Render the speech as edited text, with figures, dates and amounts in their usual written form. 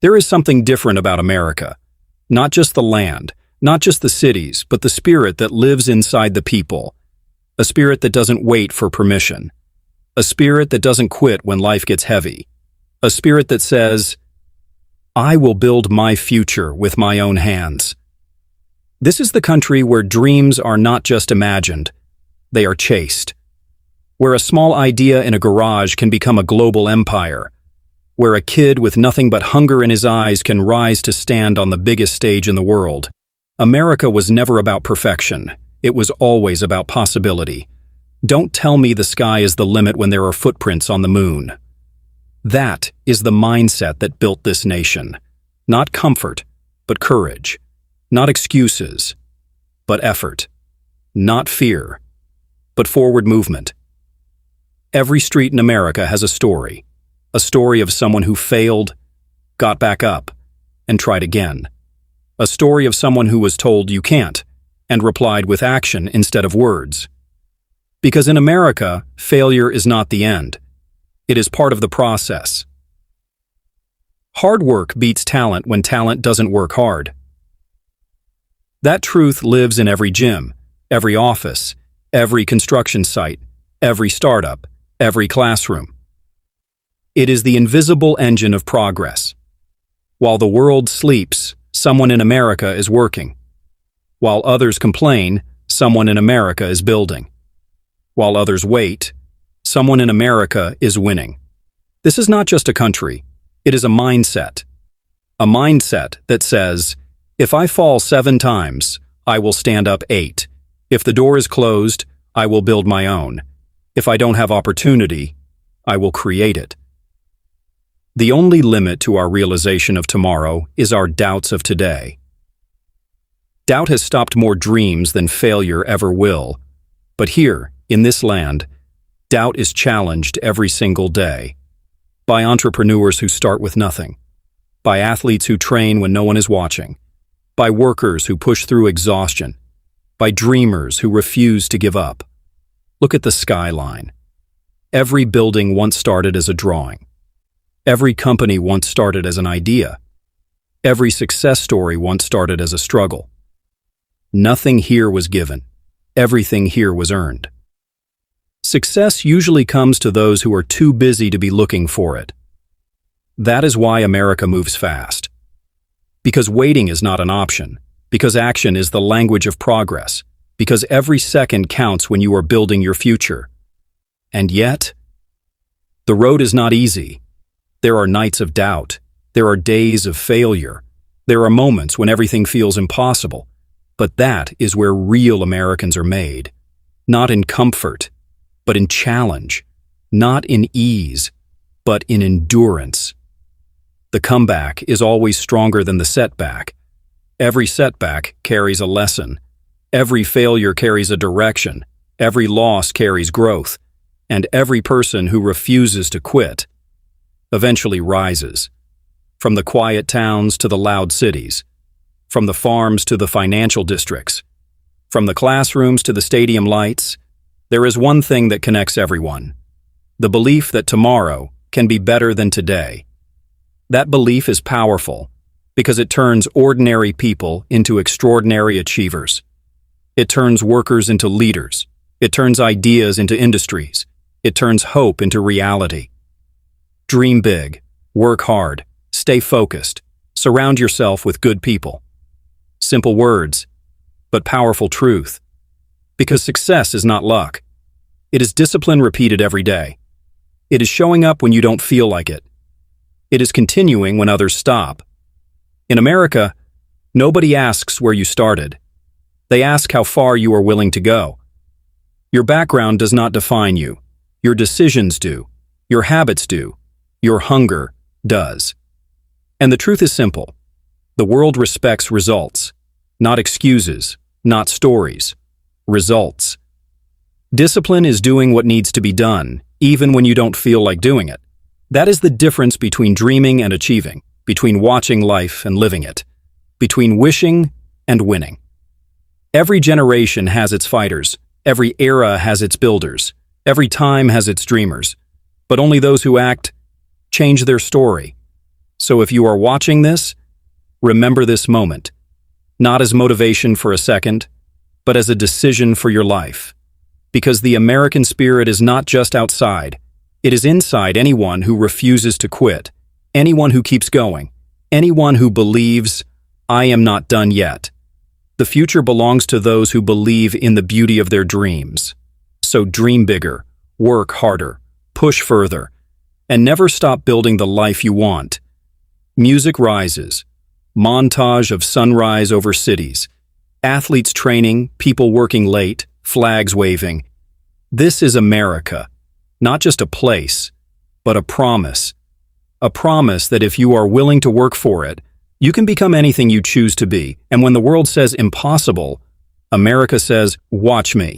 There is something different about America. Not just the land, not just the cities, but the spirit that lives inside the people. A spirit that doesn't wait for permission. A spirit that doesn't quit when life gets heavy. A spirit that says, I will build my future with my own hands. This is the country where dreams are not just imagined, they are chased. Where a small idea in a garage can become a global empire. Where a kid with nothing but hunger in his eyes can rise to stand on the biggest stage in the world. America was never about perfection. It was always about possibility. Don't tell me the sky is the limit when there are footprints on the moon. That is the mindset that built this nation. Not comfort, but courage. Not excuses, but effort. Not fear, but forward movement. Every street in America has a story of someone who failed, got back up, and tried again. A story of someone who was told you can't, and replied with action instead of words. Because in America, failure is not the end. It is part of the process. Hard work beats talent when talent doesn't work hard. That truth lives in every gym, every office, every construction site, every startup, every classroom. It is the invisible engine of progress. While the world sleeps, someone in America is working. While others complain, someone in America is building. While others wait, someone in America is winning. This is not just a country, it is a mindset. A mindset that says, if I fall 7 times, I will stand up 8. If the door is closed, I will build my own. If I don't have opportunity, I will create it. The only limit to our realization of tomorrow is our doubts of today. Doubt has stopped more dreams than failure ever will. But here, in this land, doubt is challenged every single day. By entrepreneurs who start with nothing. By athletes who train when no one is watching. By workers who push through exhaustion. By dreamers who refuse to give up. Look at the skyline. Every building once started as a drawing. Every company once started as an idea. Every success story once started as a struggle. Nothing here was given. Everything here was earned. Success usually comes to those who are too busy to be looking for it. That is why America moves fast. Because waiting is not an option. Because action is the language of progress. Because every second counts when you are building your future. And yet, the road is not easy. There are nights of doubt. There are days of failure. There are moments when everything feels impossible. But that is where real Americans are made. Not in comfort, but in challenge. Not in ease, but in endurance. The comeback is always stronger than the setback. Every setback carries a lesson. Every failure carries a direction. Every loss carries growth. And every person who refuses to quit eventually rises. From the quiet towns to the loud cities. From the farms to the financial districts. From the classrooms to the stadium lights, there is one thing that connects everyone. The belief that tomorrow can be better than today. That belief is powerful because it turns ordinary people into extraordinary achievers. It turns workers into leaders. It turns ideas into industries. It turns hope into reality. Dream big, work hard, stay focused, surround yourself with good people. Simple words, but powerful truth. Because success is not luck. It is discipline repeated every day. It is showing up when you don't feel like it. It is continuing when others stop. In America, nobody asks where you started. They ask how far you are willing to go. Your background does not define you. Your decisions do. Your habits do. Your hunger does. And the truth is simple. The world respects results, not excuses, not stories. Results. Discipline is doing what needs to be done, even when you don't feel like doing it. That is the difference between dreaming and achieving, between watching life and living it, between wishing and winning. Every generation has its fighters, every era has its builders, every time has its dreamers, but only those who act change their story. So if you are watching this, remember this moment, not as motivation for a second, but as a decision for your life. Because the American spirit is not just outside, it is inside anyone who refuses to quit, anyone who keeps going, anyone who believes, I am not done yet. The future belongs to those who believe in the beauty of their dreams. So dream bigger, work harder, push further, and never stop building the life you want. Music rises, montage of sunrise over cities, athletes training, people working late, flags waving. This is America, not just a place, but a promise. A promise that if you are willing to work for it, you can become anything you choose to be. And when the world says impossible, America says, watch me.